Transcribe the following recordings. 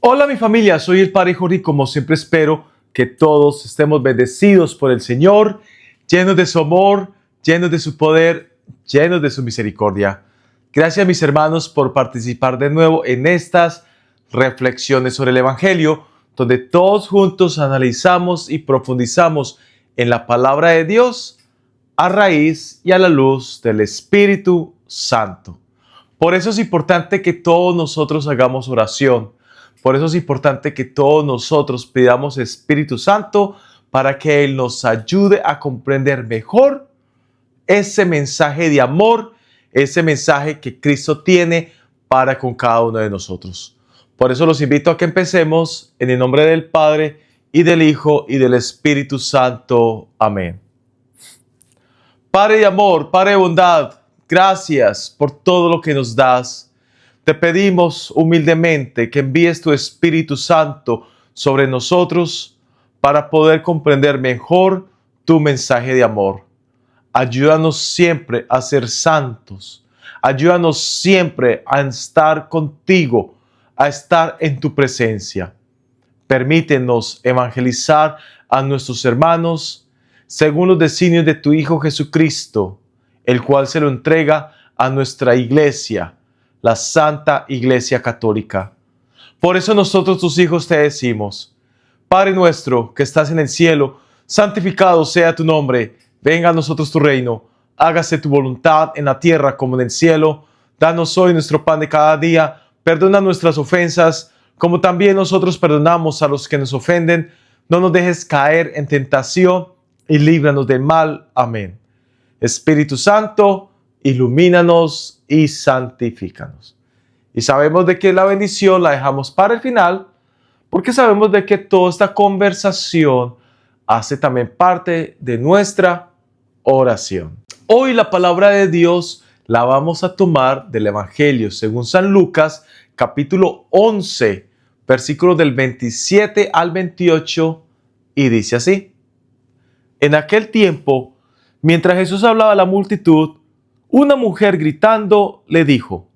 Hola mi familia, soy el Padre Jorge y como siempre espero que todos estemos bendecidos por el Señor, llenos de su amor, llenos de su poder, llenos de su misericordia. Gracias mis hermanos por participar de nuevo en estas reflexiones sobre el Evangelio, donde todos juntos analizamos y profundizamos en la palabra de Dios a raíz y a la luz del Espíritu Santo. Por eso es importante que todos nosotros hagamos oración. Por eso es importante que todos nosotros pidamos Espíritu Santo para que Él nos ayude a comprender mejor ese mensaje de amor, ese mensaje que Cristo tiene para con cada uno de nosotros. Por eso los invito a que empecemos en el nombre del Padre y del Hijo y del Espíritu Santo. Amén. Padre de amor, Padre de bondad, gracias por todo lo que nos das. Te pedimos humildemente que envíes tu Espíritu Santo sobre nosotros para poder comprender mejor tu mensaje de amor. Ayúdanos siempre a ser santos. Ayúdanos siempre a estar contigo, a estar en tu presencia. Permítenos evangelizar a nuestros hermanos según los designios de tu Hijo Jesucristo, el cual se lo entrega a nuestra iglesia, la Santa Iglesia Católica. Por eso nosotros, tus hijos, te decimos: Padre nuestro que estás en el cielo, santificado sea tu nombre. Venga a nosotros tu reino. Hágase tu voluntad en la tierra como en el cielo. Danos hoy nuestro pan de cada día. Perdona nuestras ofensas, como también nosotros perdonamos a los que nos ofenden. No nos dejes caer en tentación y líbranos del mal. Amén. Espíritu Santo, ilumínanos y santifícanos. Y sabemos de que la bendición la dejamos para el final, porque sabemos de que toda esta conversación hace también parte de nuestra oración. Hoy la palabra de Dios la vamos a tomar del Evangelio según San Lucas, capítulo 11, versículos del 27 al 28, y dice así: En aquel tiempo, mientras Jesús hablaba a la multitud, una mujer gritando le dijo: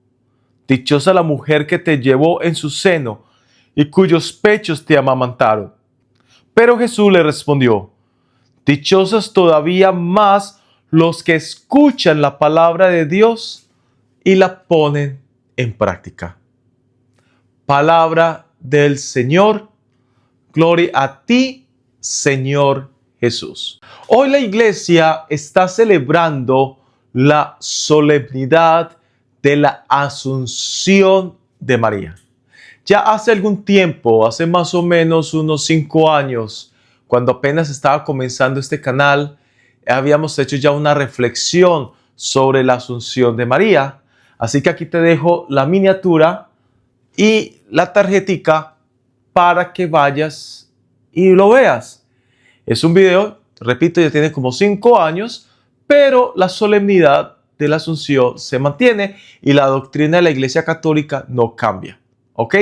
Dichosa la mujer que te llevó en su seno y cuyos pechos te amamantaron. Pero Jesús le respondió: Dichosos todavía más los que escuchan la palabra de Dios y la ponen en práctica. Palabra del Señor. Gloria a ti, Señor Jesús. Hoy la iglesia está celebrando la solemnidad de la Asunción de María. Ya hace algún tiempo, hace más o menos unos 5 años, cuando apenas estaba comenzando este canal, habíamos hecho ya una reflexión sobre la Asunción de María. Así que aquí te dejo la miniatura y la tarjetica para que vayas y lo veas. Es un video, repito, ya tiene como 5 años, pero la solemnidad de la Asunción se mantiene y la doctrina de la Iglesia Católica no cambia. ¿Ok?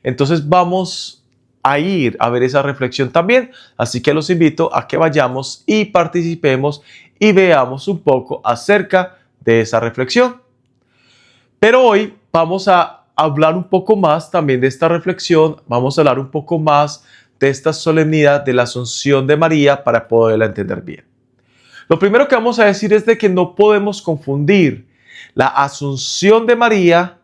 Entonces vamos a ir a ver esa reflexión también. Así que los invito a que vayamos y participemos y veamos un poco acerca de esa reflexión. Pero hoy vamos a hablar un poco más también de esta reflexión. Vamos a hablar un poco más de esta solemnidad de la Asunción de María para poderla entender bien. Lo primero que vamos a decir es de que no podemos confundir la Asunción de María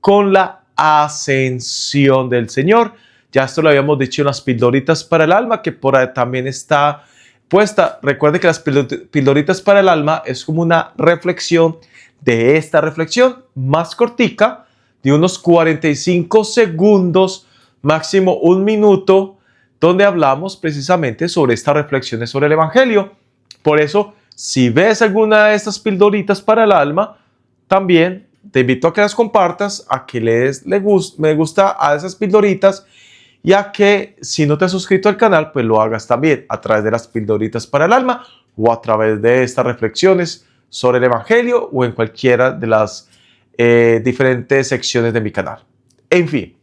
con la Ascensión del Señor. Ya esto lo habíamos dicho en las pildoritas para el alma, que por ahí también está puesta. Recuerde que las pildoritas para el alma es como una reflexión de esta reflexión más cortica, de unos 45 segundos, máximo 1 minuto, donde hablamos precisamente sobre estas reflexiones sobre el Evangelio. Por eso, si ves alguna de estas pildoritas para el alma, también te invito a que las compartas, a que le des me gusta a esas pildoritas, y a que si no te has suscrito al canal, pues lo hagas también a través de las pildoritas para el alma o a través de estas reflexiones sobre el Evangelio o en cualquiera de las diferentes secciones de mi canal. En fin.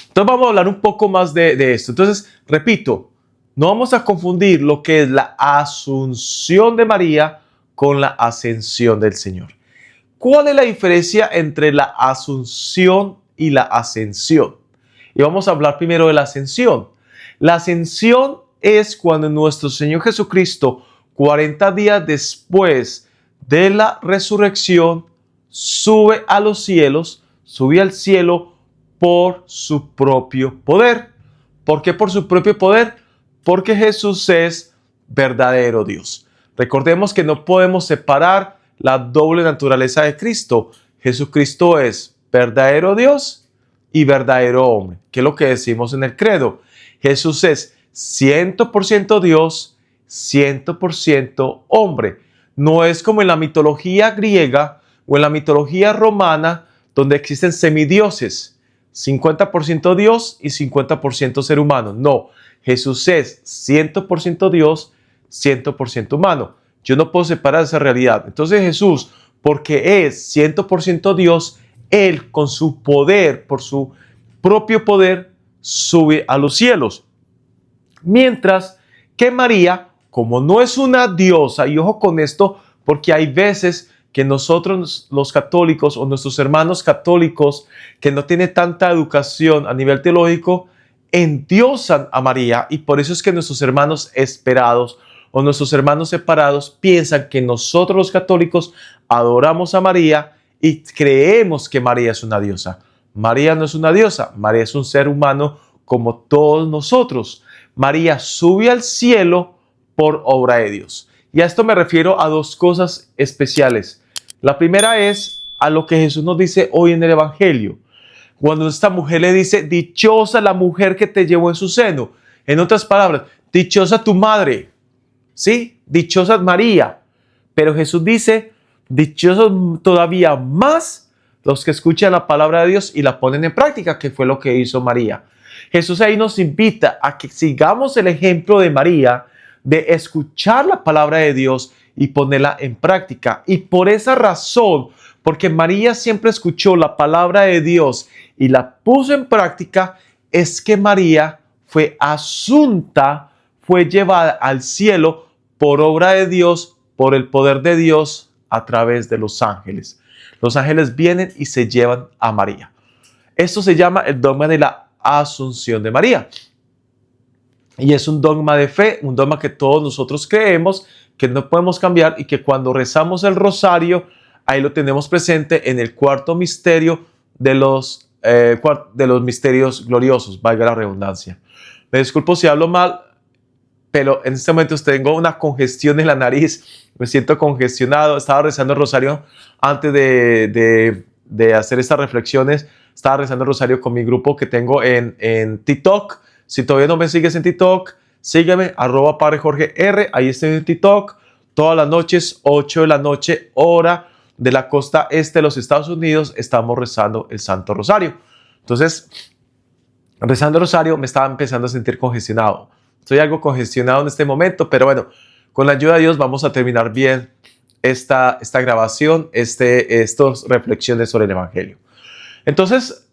Entonces vamos a hablar un poco más de esto. Entonces, repito, no vamos a confundir lo que es la Asunción de María con la Ascensión del Señor. ¿Cuál es la diferencia entre la Asunción y la Ascensión? Y vamos a hablar primero de la ascensión. La ascensión es cuando nuestro Señor Jesucristo, 40 días después de la resurrección, sube a los cielos, sube al cielo por su propio poder. ¿Por qué por su propio poder? Porque Jesús es verdadero Dios. Recordemos que no podemos separar la doble naturaleza de Cristo. Jesucristo es verdadero Dios y verdadero hombre, que es lo que decimos en el credo. Jesús es 100% Dios, 100% hombre. No es como en la mitología griega o en la mitología romana, donde existen semidioses, 50% Dios y 50% ser humano. No, Jesús es 100% Dios, 100% humano. Yo no puedo separar esa realidad. Entonces Jesús, porque es 100% Dios, Él con su poder, por su propio poder, sube a los cielos. Mientras que María, como no es una diosa, y ojo con esto, porque hay veces que nosotros los católicos o nuestros hermanos católicos que no tienen tanta educación a nivel teológico, endiosan a María, y por eso es que nuestros hermanos esperados o nuestros hermanos separados piensan que nosotros los católicos adoramos a María y creemos que María es una diosa. María no es una diosa, María es un ser humano como todos nosotros. María sube al cielo por obra de Dios. Y a esto me refiero a dos cosas especiales. La primera es a lo que Jesús nos dice hoy en el Evangelio. Cuando esta mujer le dice, dichosa la mujer que te llevó en su seno. En otras palabras, dichosa tu madre. ¿Sí? Dichosa María. Pero Jesús dice, dichosos todavía más los que escuchan la palabra de Dios y la ponen en práctica, que fue lo que hizo María. Jesús ahí nos invita a que sigamos el ejemplo de María, de escuchar la palabra de Dios y ponerla en práctica. Y por esa razón, porque María siempre escuchó la palabra de Dios y la puso en práctica, es que María fue asunta, fue llevada al cielo por obra de Dios, por el poder de Dios a través de los ángeles. Los ángeles vienen y se llevan a María. Esto se llama el dogma de la Asunción de María. Y es un dogma de fe, un dogma que todos nosotros creemos, que no podemos cambiar y que cuando rezamos el rosario, ahí lo tenemos presente en el cuarto misterio de los misterios gloriosos, valga la redundancia. Me disculpo si hablo mal, pero en este momento tengo una congestión en la nariz, me siento congestionado. Estaba rezando el rosario antes de hacer estas reflexiones. Estaba rezando el rosario con mi grupo que tengo en TikTok. Si todavía no me sigues en TikTok, sígueme, @Padre Jorge R. Ahí estoy en TikTok. Todas las noches, 8 de la noche, hora de la costa este de los Estados Unidos, estamos rezando el Santo Rosario. Entonces, rezando el rosario me estaba empezando a sentir congestionado. Estoy algo congestionado en este momento, pero bueno, con la ayuda de Dios vamos a terminar bien esta grabación, estas reflexiones sobre el Evangelio. Entonces,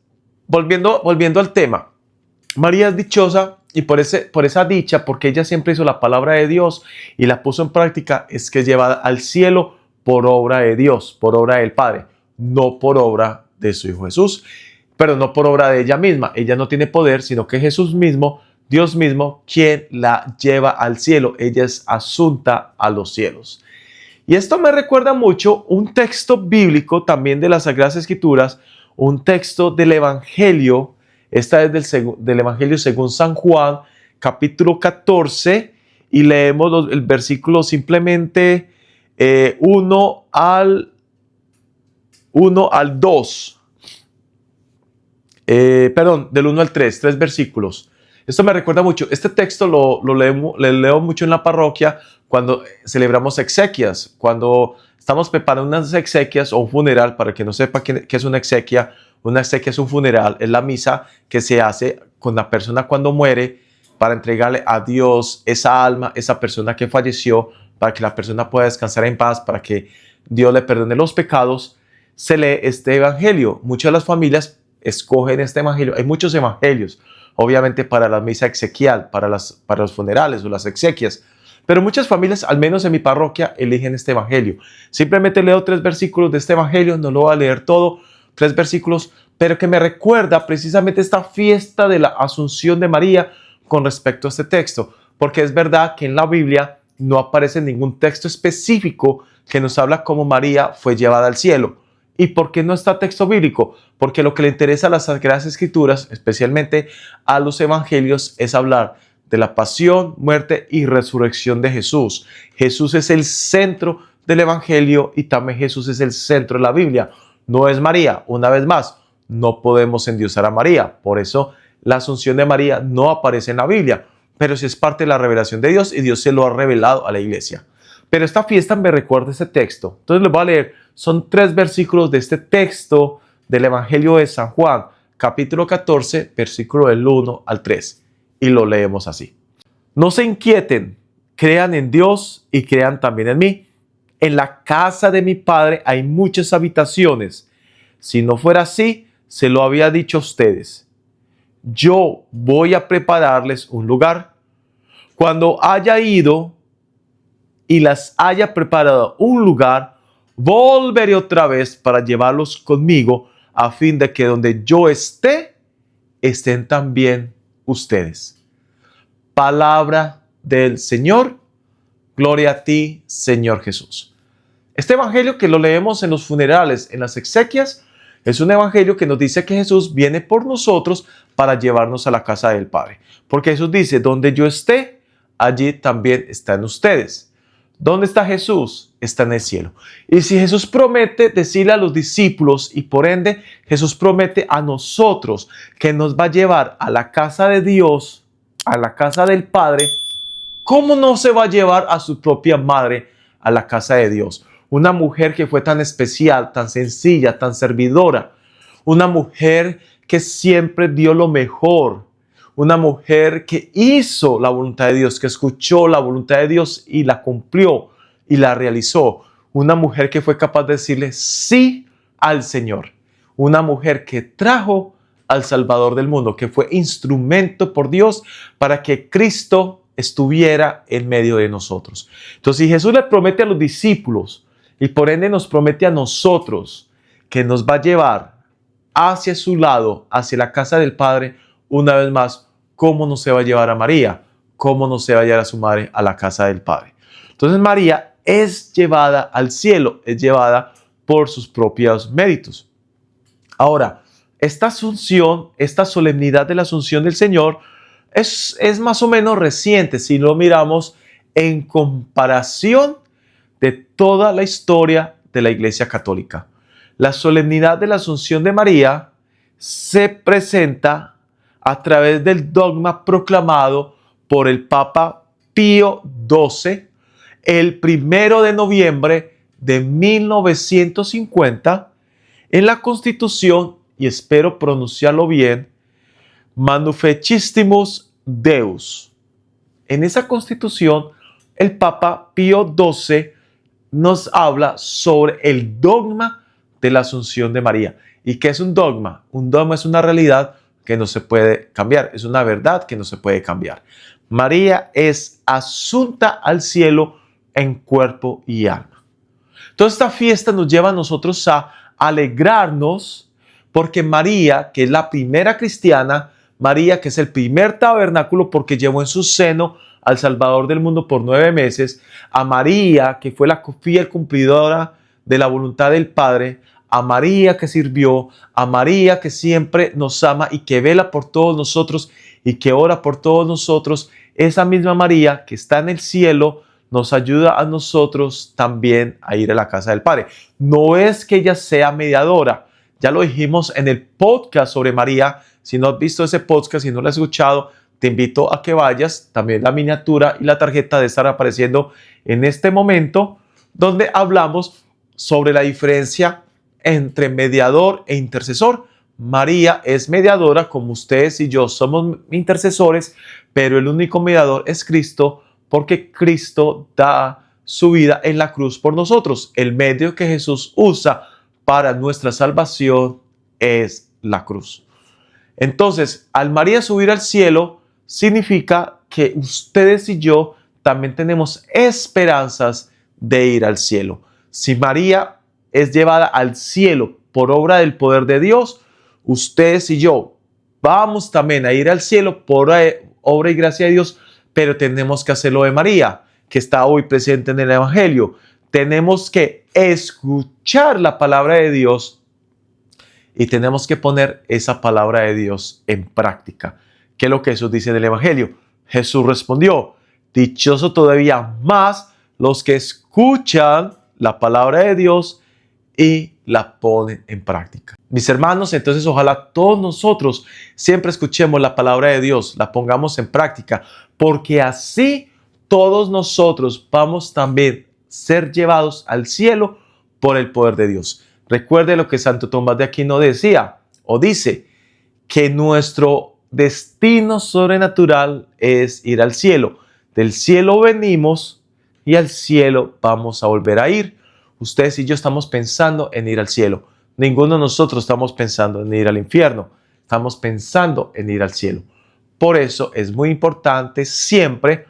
volviendo al tema, María es dichosa y por esa dicha, porque ella siempre hizo la palabra de Dios y la puso en práctica, es que es llevada al cielo por obra de Dios, por obra del Padre, no por obra de su Hijo Jesús, pero no por obra de ella misma. Ella no tiene poder, sino que Jesús mismo, Dios mismo, quien la lleva al cielo. Ella es asunta a los cielos. Y esto me recuerda mucho un texto bíblico también de las Sagradas Escrituras, un texto del Evangelio. Esta es del Evangelio según San Juan, capítulo 14, y leemos el versículo simplemente 1 al 2. Del 1 al 3, 3 versículos. Esto me recuerda mucho. Este texto lo leo mucho en la parroquia cuando celebramos exequias, cuando estamos preparando unas exequias o un funeral. Para el que no sepa qué es una exequia es un funeral, es la misa que se hace con la persona cuando muere para entregarle a Dios esa alma, esa persona que falleció, para que la persona pueda descansar en paz, para que Dios le perdone los pecados. Se lee este evangelio. Muchas de las familias escogen este evangelio. Hay muchos evangelios, obviamente, para la misa exequial, para los funerales o las exequias. Pero muchas familias, al menos en mi parroquia, eligen este evangelio. Simplemente leo 3 versículos de este evangelio, no lo voy a leer todo, 3 versículos, pero que me recuerda precisamente esta fiesta de la Asunción de María con respecto a este texto, porque es verdad que en la Biblia no aparece ningún texto específico que nos habla cómo María fue llevada al cielo. ¿Y por qué no está texto bíblico? Porque lo que le interesa a las Sagradas Escrituras, especialmente a los evangelios, es hablar de la pasión, muerte y resurrección de Jesús. Jesús es el centro del evangelio y también Jesús es el centro de la Biblia. No es María. Una vez más, no podemos endiosar a María. Por eso la Asunción de María no aparece en la Biblia, pero sí es parte de la revelación de Dios y Dios se lo ha revelado a la iglesia. Pero esta fiesta me recuerda ese texto. Entonces les voy a leer. Son 3 versículos de este texto del Evangelio de San Juan, capítulo 14, versículo del 1 al 3. Y lo leemos así. No se inquieten, crean en Dios y crean también en mí. En la casa de mi Padre hay muchas habitaciones. Si no fuera así, se lo había dicho a ustedes. Yo voy a prepararles un lugar. Cuando haya ido y las haya preparado un lugar, volveré otra vez para llevarlos conmigo, a fin de que donde yo esté, estén también ustedes. Palabra del Señor. Gloria a ti, Señor Jesús. Este evangelio que lo leemos en los funerales, en las exequias, es un evangelio que nos dice que Jesús viene por nosotros para llevarnos a la casa del Padre. Porque Jesús dice, donde yo esté, allí también están ustedes. ¿Dónde está Jesús? Está en el cielo. Y si Jesús promete decirle a los discípulos y por ende Jesús promete a nosotros que nos va a llevar a la casa de Dios, a la casa del Padre, ¿cómo no se va a llevar a su propia madre a la casa de Dios? Una mujer que fue tan especial, tan sencilla, tan servidora. Una mujer que siempre dio lo mejor. Una mujer que hizo la voluntad de Dios, que escuchó la voluntad de Dios y la cumplió y la realizó. Una mujer que fue capaz de decirle sí al Señor. Una mujer que trajo al Salvador del mundo, que fue instrumento por Dios para que Cristo estuviera en medio de nosotros. Entonces, si Jesús le promete a los discípulos y por ende nos promete a nosotros que nos va a llevar hacia su lado, hacia la casa del Padre, una vez más, ¿cómo no se va a llevar a María? ¿Cómo no se va a llevar a su madre a la casa del Padre? Entonces María es llevada al cielo, es llevada por sus propios méritos. Ahora, esta asunción, esta solemnidad de la asunción del Señor es más o menos reciente si lo miramos en comparación de toda la historia de la Iglesia Católica. La solemnidad de la asunción de María se presenta a través del dogma proclamado por el Papa Pío XII el 1 de noviembre de 1950 en la Constitución, y espero pronunciarlo bien, Manifestamus Deus. En esa Constitución, el Papa Pío XII nos habla sobre el dogma de la Asunción de María. ¿Y qué es un dogma? Un dogma es una realidad que no se puede cambiar, es una verdad que no se puede cambiar. María es asunta al cielo en cuerpo y alma. Toda esta fiesta nos lleva a nosotros a alegrarnos porque María, que es la primera cristiana, María, que es el primer tabernáculo porque llevó en su seno al Salvador del mundo por 9 meses, a María, que fue la fiel cumplidora de la voluntad del Padre, a María que sirvió, a María que siempre nos ama y que vela por todos nosotros y que ora por todos nosotros. Esa misma María que está en el cielo nos ayuda a nosotros también a ir a la casa del Padre. No es que ella sea mediadora, ya lo dijimos en el podcast sobre María. Si no has visto ese podcast, si no lo has escuchado, te invito a que vayas. También la miniatura y la tarjeta de estar apareciendo en este momento, donde hablamos sobre la diferencia entre mediador e intercesor. María es mediadora, como ustedes y yo somos intercesores, pero el único mediador es Cristo, porque Cristo da su vida en la cruz por nosotros. El medio que Jesús usa para nuestra salvación es la cruz. Entonces, al María subir al cielo, significa que ustedes y yo también tenemos esperanzas de ir al cielo. Si María es llevada al cielo por obra del poder de Dios, ustedes y yo vamos también a ir al cielo por obra y gracia de Dios, pero tenemos que hacerlo de María, que está hoy presente en el Evangelio. Tenemos que escuchar la palabra de Dios y tenemos que poner esa palabra de Dios en práctica. ¿Qué es lo que Jesús dice en el Evangelio? Jesús respondió: dichoso todavía más los que escuchan la palabra de Dios y la ponen en práctica. Mis hermanos, entonces ojalá todos nosotros siempre escuchemos la palabra de Dios, la pongamos en práctica, porque así todos nosotros vamos también a ser llevados al cielo por el poder de Dios. Recuerde lo que Santo Tomás de Aquino decía o dice, que nuestro destino sobrenatural es ir al cielo. Del cielo venimos y al cielo vamos a volver a ir. Ustedes y yo estamos pensando en ir al cielo. Ninguno de nosotros estamos pensando en ir al infierno. Estamos pensando en ir al cielo. Por eso es muy importante siempre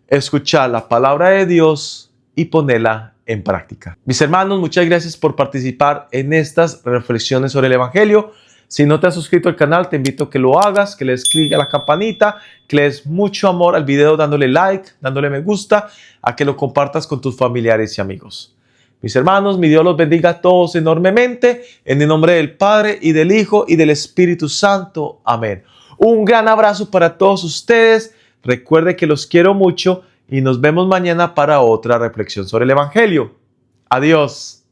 escuchar la palabra de Dios y ponerla en práctica. Mis hermanos, muchas gracias por participar en estas reflexiones sobre el Evangelio. Si no te has suscrito al canal, te invito a que lo hagas, que le des clic a la campanita, que le des mucho amor al video dándole like, dándole me gusta, a que lo compartas con tus familiares y amigos. Mis hermanos, mi Dios los bendiga a todos enormemente, en el nombre del Padre, y del Hijo, y del Espíritu Santo. Amén. Un gran abrazo para todos ustedes. Recuerde que los quiero mucho y nos vemos mañana para otra reflexión sobre el Evangelio. Adiós.